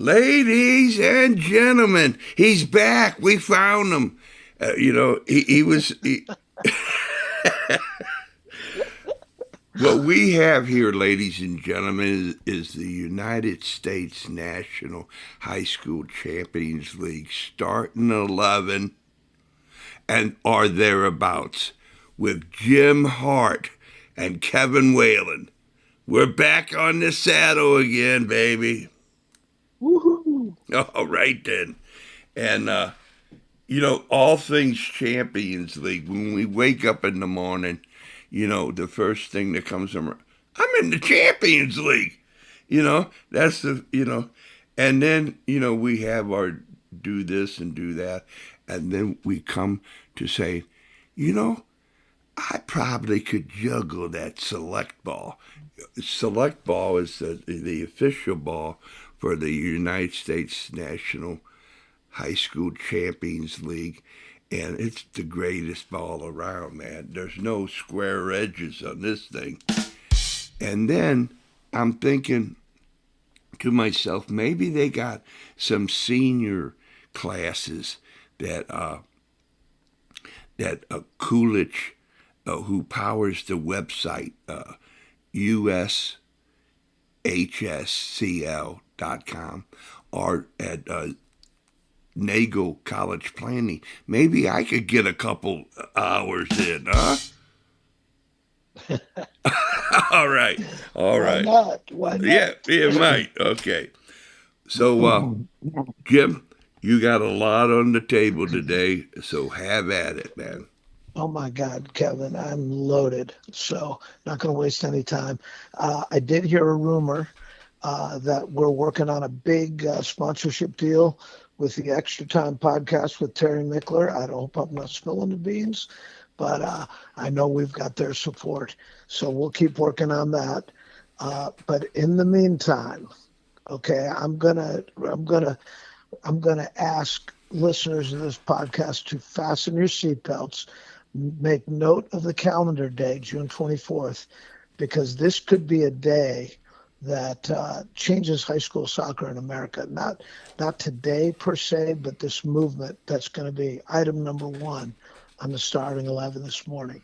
Ladies and gentlemen, he's back. We found him. He was. What we have here, ladies and gentlemen, is the United States National High School Champions League starting 11 and are thereabouts with Jim Hart and Kevin Whalen. We're back on the saddle again, baby. Woohoo! All right then. And all things Champions League. When we wake up in the morning, the first thing that comes from, I'm in the Champions League. That's and then, we have our do this and do that. And then we come to say, I probably could juggle that select ball. Select ball is the official ball for the United States National High School Champions League. And it's the greatest ball around, man. There's no square edges on this thing. And then I'm thinking to myself, maybe they got some senior classes that Coolidge, who powers the website ushscl.com, or at Nagel College Planning. Maybe I could get a couple hours in, huh? All right. Why not? Yeah, it might. Okay. So, Jim, you got a lot on the table today, so have at it, man. Oh my God, Kevin, I'm loaded. So not going to waste any time. I did hear a rumor that we're working on a big sponsorship deal with the Extra Time podcast with Terry Mickler. I hope I'm not spilling the beans, but I know we've got their support. So we'll keep working on that. But in the meantime, okay, I'm gonna ask listeners of this podcast to fasten your seatbelts, make note of the calendar day, June 24th, because this could be a day that changes high school soccer in America. Not today per se, but this movement that's going to be item number one on the starting 11 this morning.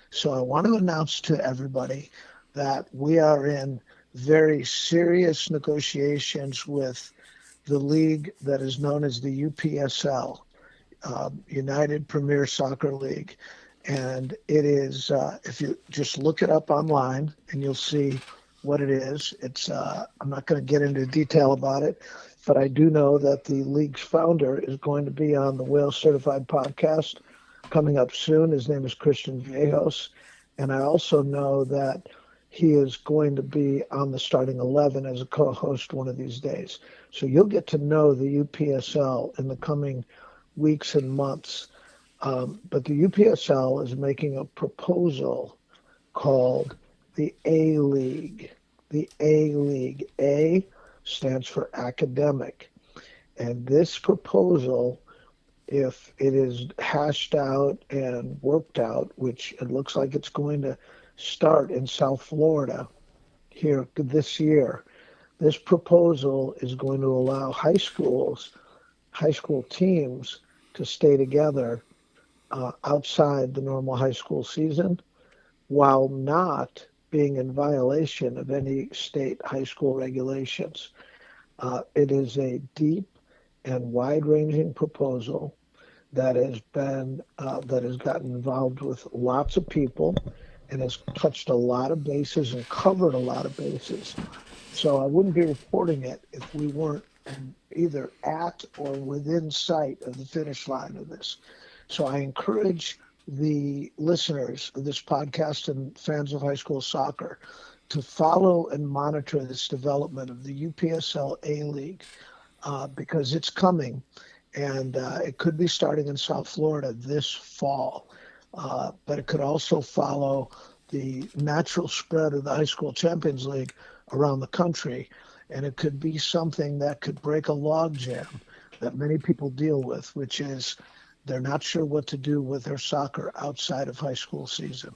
So I want to announce to everybody that we are in very serious negotiations with the league that is known as the UPSL, United Premier Soccer League. And it is, if you just look it up online and you'll see what it is. It's I'm not going to get into detail about it, but I do know that the league's founder is going to be on the Whale Certified podcast coming up soon. His name is Christian Vejos. And I also know that he is going to be on the starting 11 as a co-host one of these days. So you'll get to know the UPSL in the coming weeks and months. But the UPSL is making a proposal called the A-League. The A-League. A stands for academic. And this proposal, if it is hashed out and worked out, which it looks like it's going to start in South Florida here this year, this proposal is going to allow high school teams to stay together outside the normal high school season while not being in violation of any state high school regulations. It is a deep and wide-ranging proposal that has gotten involved with lots of people and has touched a lot of bases and covered a lot of bases. So I wouldn't be reporting it if we weren't either at or within sight of the finish line of this. So I encourage the listeners of this podcast and fans of high school soccer to follow and monitor this development of the UPSL A-League because it's coming, and it could be starting in South Florida this fall. But it could also follow the natural spread of the High School Champions League around the country, and it could be something that could break a logjam that many people deal with, which is they're not sure what to do with their soccer outside of high school season.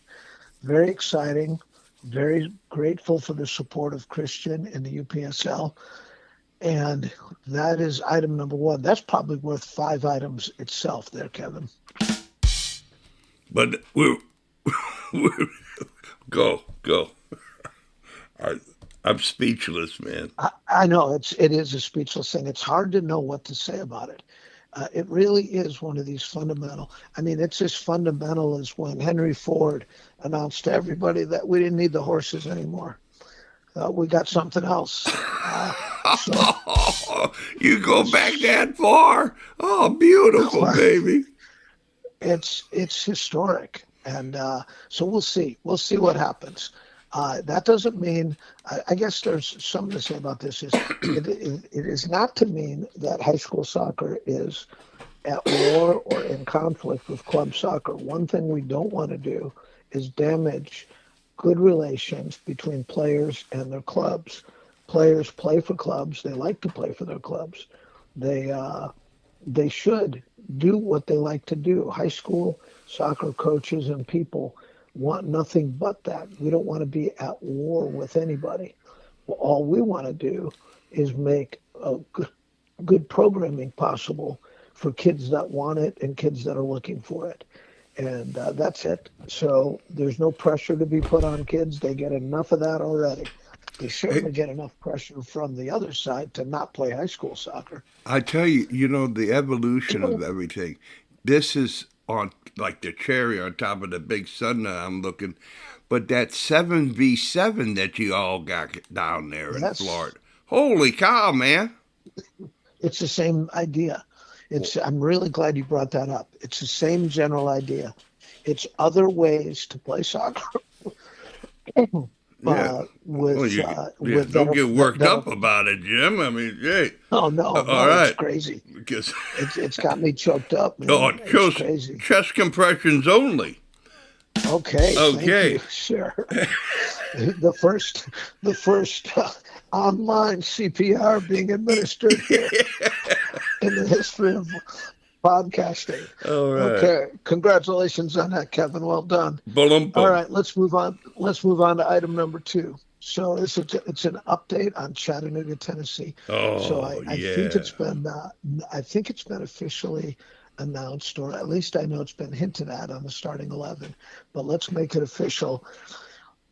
Very exciting, very grateful for the support of Christian in the UPSL. And that is item number one. That's probably worth 5 items itself there, Kevin. But we're go. I, I'm speechless, man. I know it is a speechless thing. It's hard to know what to say about it. It really is one of these fundamental. I mean, it's as fundamental as when Henry Ford announced to everybody that we didn't need the horses anymore. We got something else. So You go back that far? Oh, beautiful, baby. it's historic, and so we'll see. We'll see what happens. That doesn't mean. I guess there's something to say about this. It is not to mean that high school soccer is at war or in conflict with club soccer. One thing we don't want to do is damage good relations between players and their clubs. Players play for clubs. They like to play for their clubs. They they should do what they like to do. High school soccer coaches and people want nothing but that. We don't want to be at war with anybody. All we want to do is make a good programming possible for kids that want it and kids that are looking for it. And that's it. So there's no pressure to be put on kids. They get enough of that already. They Hey, certainly get enough pressure from the other side to not play high school soccer. I tell you, the evolution of everything. This is on like the cherry on top of the big sun that I'm looking. But that 7v7 that you all got down there in Yes, Florida. Holy cow, man. it's the same idea. I'm really glad you brought that up. It's the same general idea. It's other ways to play soccer Yeah. Well, yeah, with don't get worked that are. up about it, Jim. I mean, hey, Oh no, all no, it's right. crazy. Because, It's got me choked up, oh, man. It's crazy. chest compressions only. Okay, thank you. Okay. Sure. The first online CPR being administered here in the history of podcasting. All right. Okay, congratulations on that, Kevin. Well done. Boom, All boom. right, let's move on. Let's move on to item number two. So it's an update on Chattanooga, Tennessee. So Oh, I think yeah. I think it's been officially announced, or at least I know it's been hinted at on the starting 11. But let's make it official.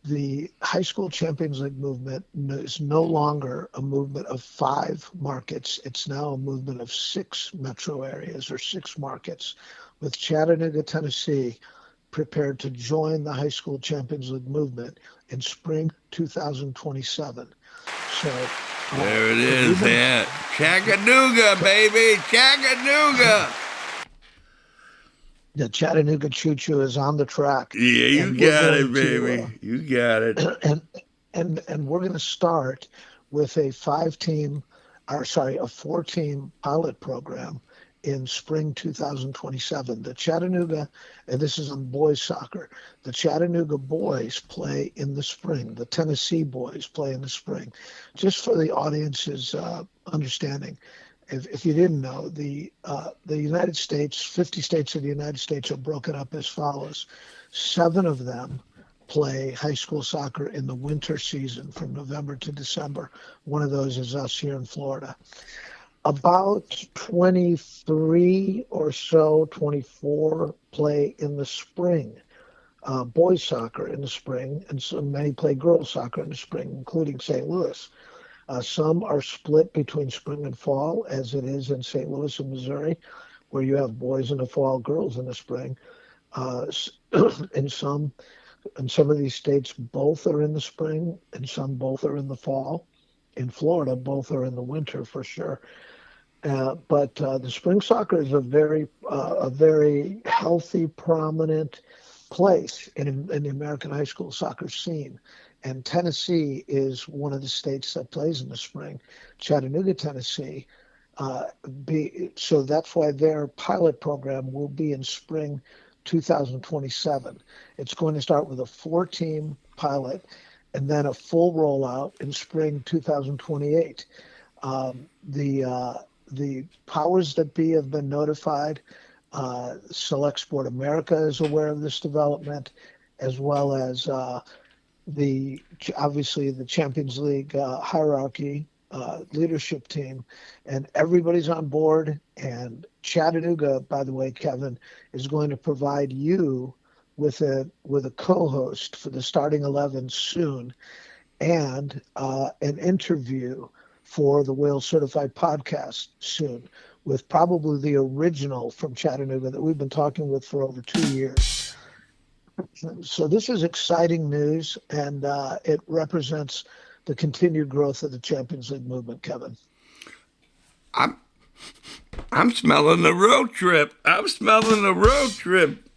The high school Champions League movement is no longer a movement of 5 markets. It's now a movement of 6 metro areas or 6 markets, with Chattanooga, Tennessee prepared to join the high school Champions League movement in spring 2027. So There it we've is. been, Yeah. Chattanooga, baby. Chattanooga. the Chattanooga Choo Choo is on the track, Yeah, you and we're got going it, to baby. You got it. and and we're going to start with a 5 team, or sorry, a 4 team pilot program in spring 2027. The Chattanooga, and this is on boys soccer. The Chattanooga boys play in the spring. The Tennessee boys play in the spring. Just for the audience's understanding, if you didn't know, the United States, 50 states of the United States are broken up as follows. 7 of them play high school soccer in the winter season from November to December. One of those is us here in Florida. About 23 or so, 24 play in the spring, boys soccer in the spring, and so many play girls soccer in the spring, including St. Louis. Some are split between spring and fall, as it is in St. Louis and Missouri, where you have boys in the fall, girls in the spring. Uh, in some of these states, both are in the spring, and some both are in the fall. In Florida, both are in the winter for sure. But the spring soccer is a very healthy, prominent place in the American high school soccer scene. And Tennessee is one of the states that plays in the spring. Chattanooga, Tennessee. So that's why their pilot program will be in spring 2027. It's going to start with a 4 team pilot and then a full rollout in spring 2028. The powers that be have been notified. Select Sport America is aware of this development, as well as the obviously the Champions League hierarchy. leadership team, and everybody's on board. And Chattanooga, by the way, Kevin, is going to provide you with a co-host for the starting 11 soon, and an interview for the Whale Certified podcast soon, with probably the original from Chattanooga that we've been talking with for over 2 years. So this is exciting news, and it represents the continued growth of the Champions League movement, Kevin. I'm I'm smelling the road trip. I'm smelling the road trip.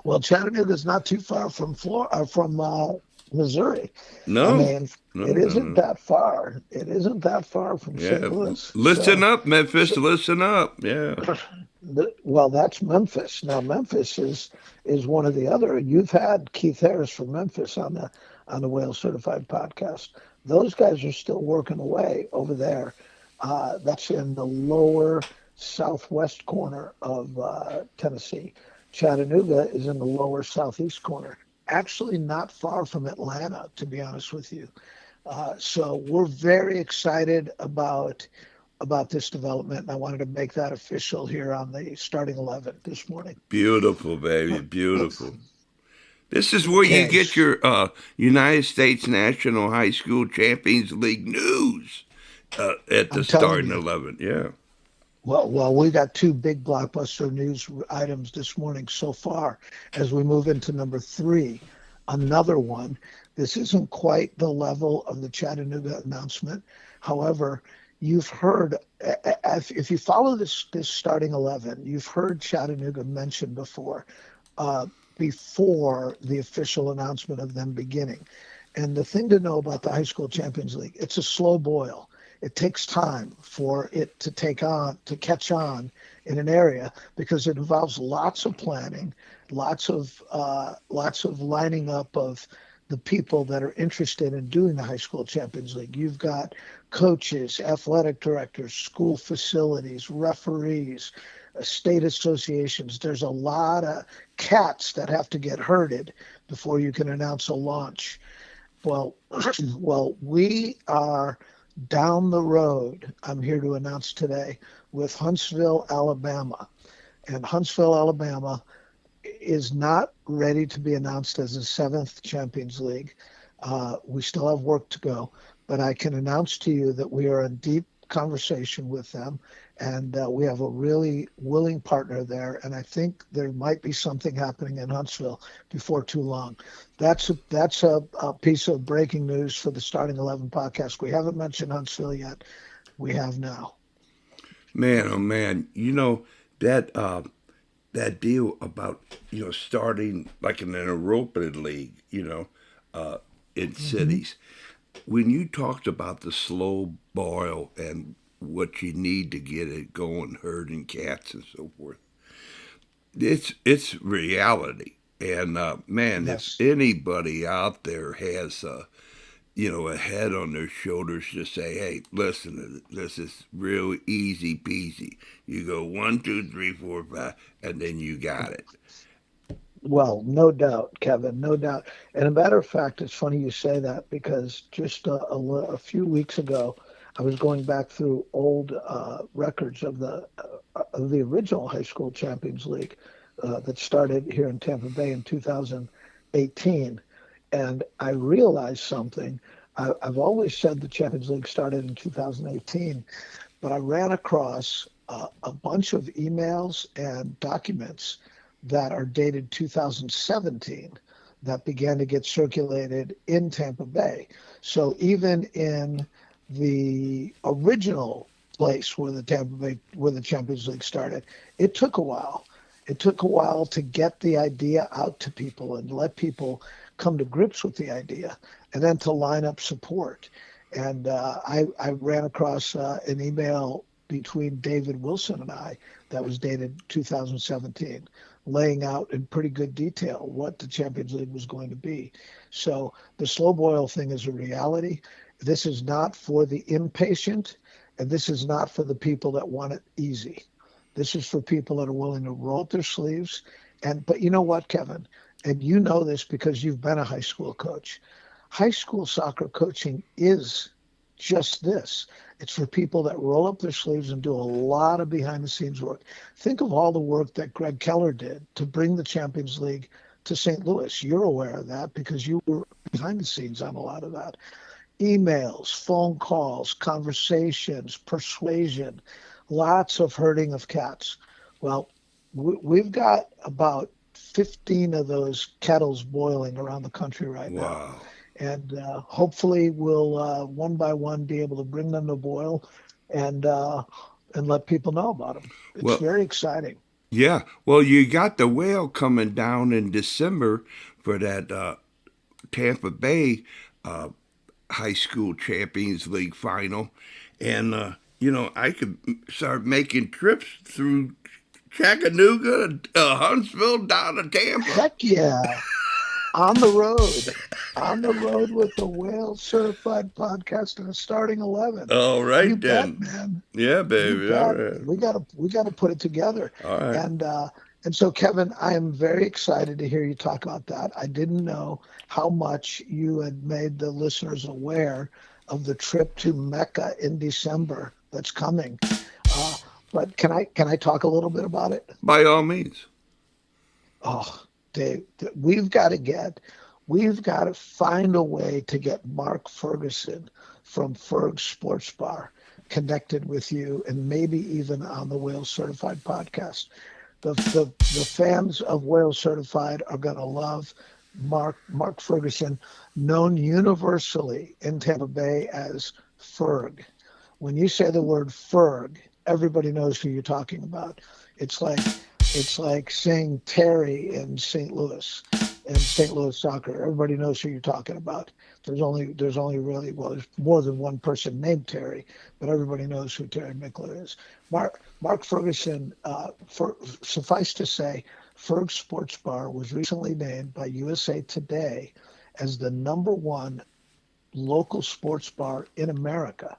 Well, Chattanooga is not too far from Missouri. I No, mean, no, it no, isn't no. that far. It isn't that far from St. Yeah, Louis. listen up, Memphis. Listen up. Yeah, Well, that's Memphis. Now, Memphis is one of the other. You've had Keith Harris from Memphis on the Whale Certified podcast. Those guys are still working away over there. That's in the lower southwest corner of Tennessee. Chattanooga is in the lower southeast corner. Actually, not far from Atlanta, to be honest with you. So we're very excited about this development, and I wanted to make that official here on the starting 11 this morning. beautiful, baby, beautiful. This is where you Okay. get your United States National High School Champions League news at the I'm telling starting you. 11. Yeah. Well, we got two big blockbuster news items this morning so far. As we move into number three, another one. This isn't quite the level of the Chattanooga announcement. However, you've heard, if you follow this starting 11, you've heard Chattanooga mentioned before, uh, before the official announcement of them beginning. And the thing to know about the High School Champions League, it's a slow boil. It takes time for it to catch on in an area, because it involves lots of planning, lots of lining up of the people that are interested in doing the High School Champions League. You've got coaches, athletic directors, school facilities, referees, state associations. There's a lot of cats that have to get herded before you can announce a launch. Well, well, we are down the road. I'm here to announce today with Huntsville, Alabama. And Huntsville, Alabama is not ready to be announced as a seventh Champions League. We still have work to go, but I can announce to you that we are in deep conversation with them, and we have a really willing partner there. And I think there might be something happening in Huntsville before too long. That's a piece of breaking news for the Starting 11 podcast. We haven't mentioned Huntsville yet. We have now. Man, oh man, that that deal about starting like in an Europa league, in Mm-hmm. cities. When you talked about the slow boil and what you need to get it going, herding cats and so forth, it's reality. And man, if Yes. anybody out there has a head on their shoulders to say, hey, listen, this is real easy peasy. You go 1, 2, 3, 4, 5, and then you got it. Well, no doubt, Kevin, no doubt. And a matter of fact, it's funny you say that, because just a few weeks ago, I was going back through old records of the original High School Champions League that started here in Tampa Bay in 2018, and I realized something. I've always said the Champions League started in 2018, but I ran across a bunch of emails and documents that are dated 2017 that began to get circulated in Tampa Bay. So even in the original place where the Champions League started, it took a while. It took a while to get the idea out to people and let people come to grips with the idea, and then to line up support. And I ran across an email between David Wilson and I that was dated 2017, laying out in pretty good detail what the Champions League was going to be. So the slow boil thing is a reality. This is not for the impatient, and this is not for the people that want it easy. This is for people that are willing to roll up their sleeves. But you know what, Kevin? And you know this because you've been a high school coach. high school soccer coaching is just this. It's for people that roll up their sleeves and do a lot of behind the scenes work. Think of all the work that Greg Keller did to bring the Champions League to St. Louis. You're aware of that because you were behind the scenes on a lot of that. Emails, phone calls, conversations, persuasion, lots of herding of cats. Well, we've got about 15 of those kettles boiling around the country right now. Wow. And hopefully we'll one by one be able to bring them to boil and let people know about them. It's Well, very exciting. yeah. Well, you got the whale coming down in December for that Tampa Bay uh, High School Champions League final, and I could start making trips through Chattanooga, Huntsville, down to Tampa. Heck yeah. On the road, on the road with the Whale Certified Podcast and a starting 11. All You right bet, then. man. Yeah, You baby. All bet. right. We gotta put it together. All right. And so Kevin, I am very excited to hear you talk about that. I didn't know how much you had made the listeners aware of the trip to Mecca in December that's coming. Uh, but can I talk a little bit about it? By all means. Oh, Dave, we've got to find a way to get Mark Ferguson from Ferg Sports Bar connected with you and maybe even on the Whale Certified podcast. The fans of Whale Certified are going to love Mark Ferguson, known universally in Tampa Bay as Ferg. When you say the word Ferg, everybody knows who you're talking about. It's like it's like saying Terry in St. Louis and St. Louis soccer. Everybody knows who you're talking about. There's only really, well, there's more than one person named Terry, but everybody knows who Terry Mickler is. Mark Ferguson, suffice to say, Ferg Sports Bar was recently named by USA Today as the number one local sports bar in America.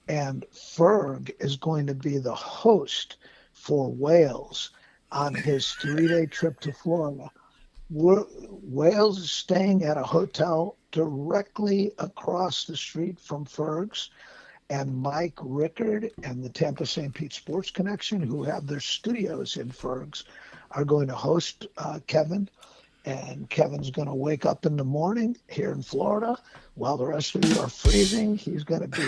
And Ferg is going to be the host for Wales on his 3-day trip to Florida. Wales is staying at a hotel directly across the street from Ferg's, and Mike Rickard and the Tampa St. Pete Sports Connection, who have their studios in Ferg's, are going to host Kevin. And Kevin's going to wake up in the morning here in Florida while the rest of you are freezing. He's going to be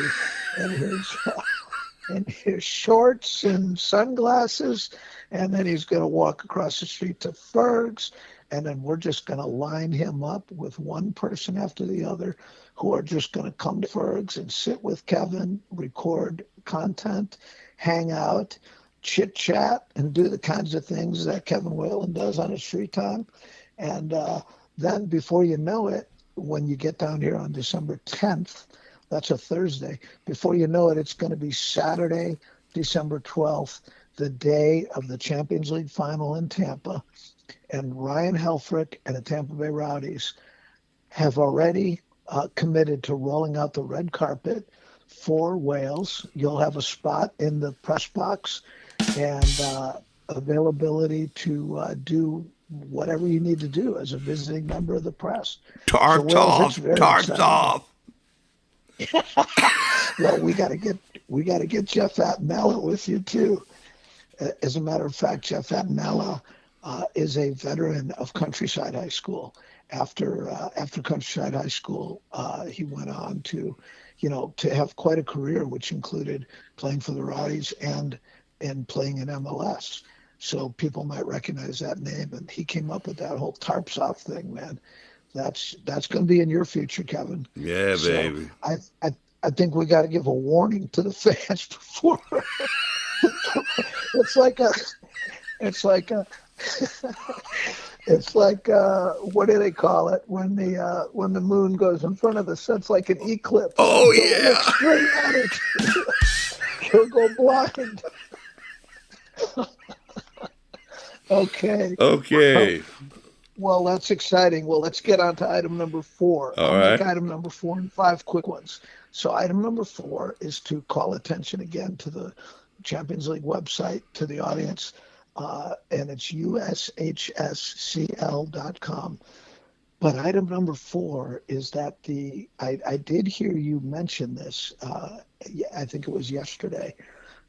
in his shorts and sunglasses, and then he's going to walk across the street to Ferg's, and then we're just going to line him up with one person after the other who are just going to come to Ferg's and sit with Kevin, record content, hang out, chit chat, and do the kinds of things that Kevin Whalen does on his free time. And then before you know it, when you get down here on December 10th, that's a Thursday, before you know it, it's going to be Saturday, December 12th, the day of the Champions League final in Tampa. And Ryan Helfrich and the Tampa Bay Rowdies have already committed to rolling out the red carpet for Wales. You'll have a spot in the press box and availability to do whatever you need to do as a visiting member of the press. Tarps So off. Tarps exciting. off. Well, we got to get Jeff Attinella with you too. As a matter of fact, Jeff Attinella is a veteran of Countryside High School. After Countryside High School, he went on to have quite a career, which included playing for the Rowdies and playing in MLS. So people might recognize that name. And he came up with that whole tarps off thing, man. That's going to be in your future, Kevin. Yeah, So baby. I think we got to give a warning to the fans before. it's like a what do they call it when the moon goes in front of the sun? It's like an eclipse. Oh, Don't yeah. look straight at it. You'll go blind. Okay. Okay. Well, that's exciting. Well, let's get on to item number 4. All I'll make right. item number 4 and 5 quick ones. So item number 4 is to call attention again to the Champions League website, to the audience, and it's ushscl.com. But item number four is that I did hear you mention this. I think it was yesterday.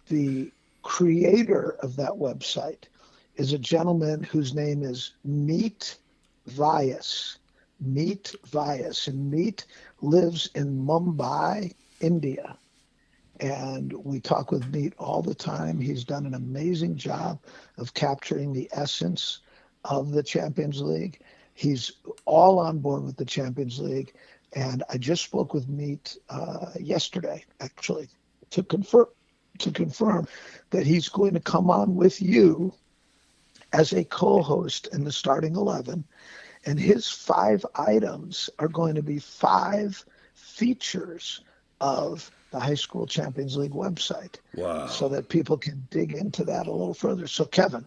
The creator of that website is a gentleman whose name is Meet Vyas. Meet Vyas. And Meet lives in Mumbai, India. And we talk with Meet all the time. He's done an amazing job of capturing the essence of the Champions League. He's all on board with the Champions League. And I just spoke with Meet yesterday, actually, to confirm that he's going to come on with you as a co-host in the starting 11, and his 5 items are going to be 5 features of the High School Champions League website, so Wow. that people can dig into that a little further. So, Kevin,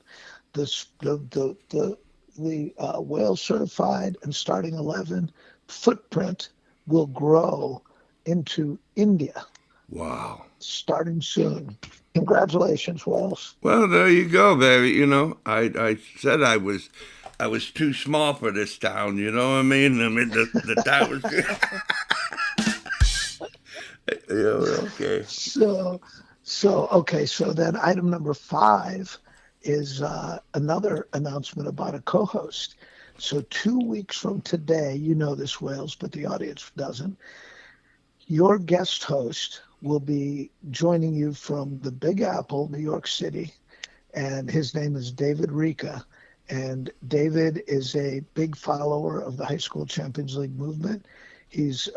this the Wales certified and starting 11 footprint will grow into India Wow. starting soon. Congratulations, Wales. Well, there you go, baby. I said I was too small for this town. You know what I mean? I mean the town was. Yeah, okay. So, okay. So then item number five is another announcement about a co-host. So 2 weeks from today, you know this, Wales, but the audience doesn't. Your guest host will be joining you from the Big Apple, New York City, and his name is David Rika. And David is a big follower of the High School Champions League movement. He's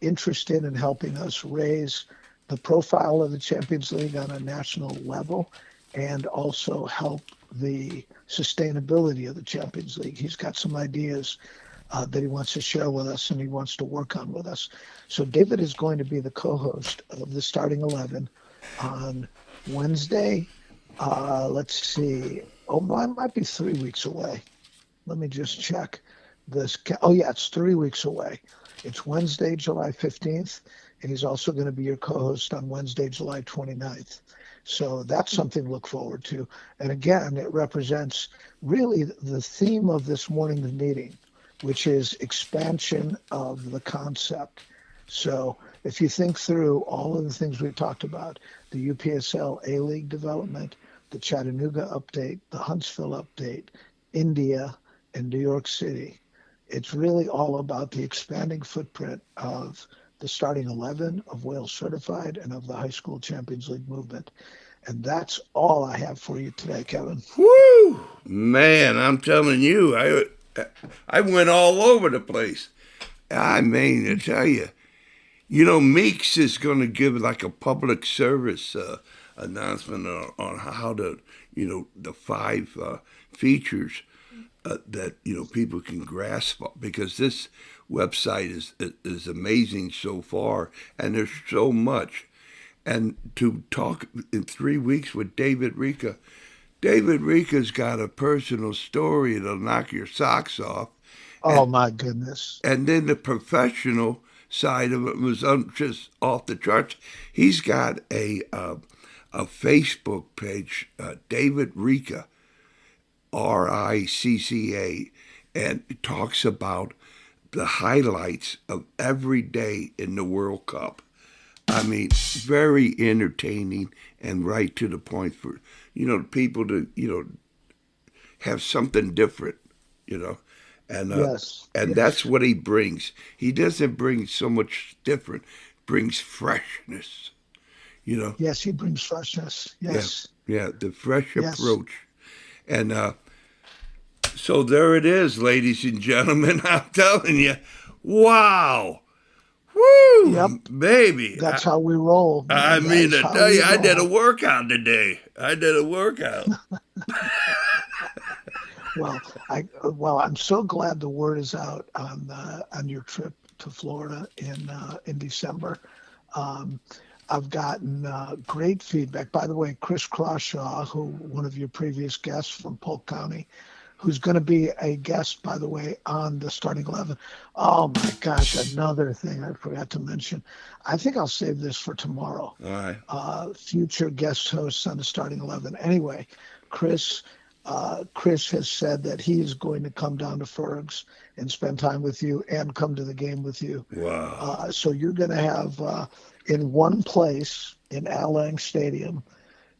interested in helping us raise the profile of the Champions League on a national level and also help the sustainability of the Champions League. He's got some ideas that he wants to share with us and he wants to work on with us. So David is going to be the co-host of the starting 11 on Wednesday. Let's see. Oh, mine might be 3 weeks away. Let me just check this. Oh, yeah, it's 3 weeks away. It's Wednesday, July 15th, and he's also going to be your co-host on Wednesday, July 29th. So that's something to look forward to. And again, it represents really the theme of this morning's meeting, which is expansion of the concept. So if you think through all of the things we talked about, the UPSL A-League development, the Chattanooga update, the Huntsville update, India, and New York City, it's really all about the expanding footprint of the starting 11 of Wales Certified and of the High School Champions League movement. And that's all I have for you today, Kevin. Woo, man! I'm telling you, I went all over the place. I mean, to tell you, Meeks is going to give like a public service announcement on how to, the 5 features that people can grasp, because this website is amazing so far, and there's so much. And to talk in 3 weeks with David Rika, David Rika's got a personal story that'll knock your socks off, Oh, and my goodness. and then the professional side of it was just off the charts. He's got a Facebook page, David Rika, Ricca, and it talks about the highlights of every day in the World Cup. I mean, very entertaining and right to the point for people to have something different, you know, and uh, Yes, and that's yes, what he brings. He doesn't bring so much different, brings freshness, you know. yes, he brings freshness. Yeah, Yes, yeah, the fresh yes. approach, and so there it is, ladies and gentlemen. I'm telling you, wow, Yep, woo, baby. that's how we roll, I man. That mean, is to how tell we you, I did a roll. workout today. I did a workout. I'm so glad the word is out on your trip to Florida in December. Um, I've gotten great feedback. By the way, Chris Crawshaw, who one of your previous guests from Polk County, who's going to be a guest, by the way, on the starting 11. Oh my gosh, another thing I forgot to mention. I think I'll save this for tomorrow. All right. Future guest hosts on the starting 11. Anyway, Chris Chris has said that he's going to come down to Ferg's and spend time with you and come to the game with you. Wow. So you're going to have in one place in Al Lang Stadium,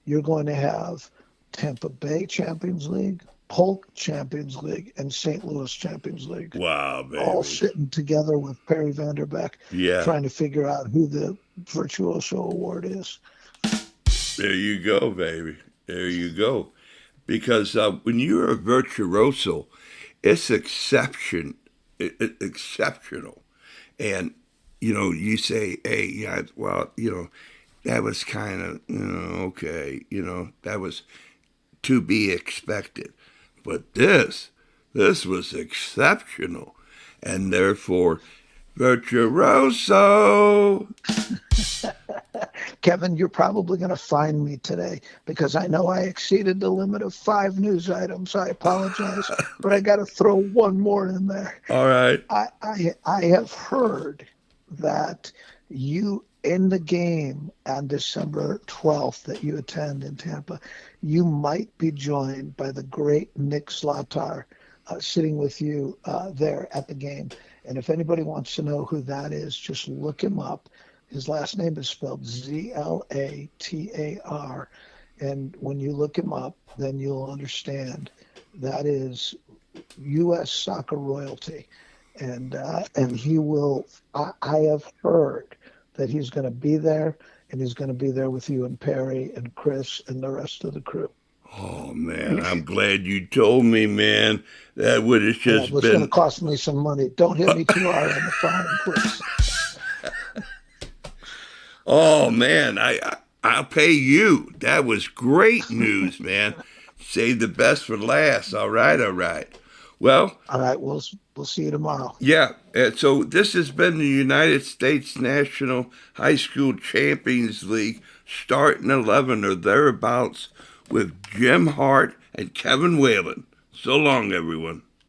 you're going to have Tampa Bay Champions League, Polk Champions League, and St. Louis Champions League, Wow, all baby. sitting together with Perry Vanderbeck, Yeah. trying to figure out who the Virtuoso Award is. There you go, baby. There you go. Because when you're a virtuoso, it's exceptional. And, you say, hey, yeah, well, that was kind of, okay, that was to be expected. But this was exceptional. And therefore, virtuoso. Kevin, you're probably going to find me today because I know I exceeded the limit of 5 news items. I apologize, but I got to throw one more in there. All right. I have heard that you in the game on December 12th that you attend in Tampa, you might be joined by the great Nick Zlatar sitting with you there at the game. And if anybody wants to know who that is, just look him up. His last name is spelled Zlatar. And when you look him up, then you'll understand that is U.S. soccer royalty. And he will, I have heard that he's going to be there, and he's going to be there with you and Perry and Chris and the rest of the crew. Oh, man, I'm glad you told me, man. That would have just it was going to cost me some money. Don't hit me too hard on the phone, please. Oh, man, I'll pay you. That was great news, man. Save the best for last. All right. Well, all right, we'll see you tomorrow. Yeah, so this has been the United States National High School Champions League starting 11 or thereabouts with Jim Hart and Kevin Whalen. So long, everyone.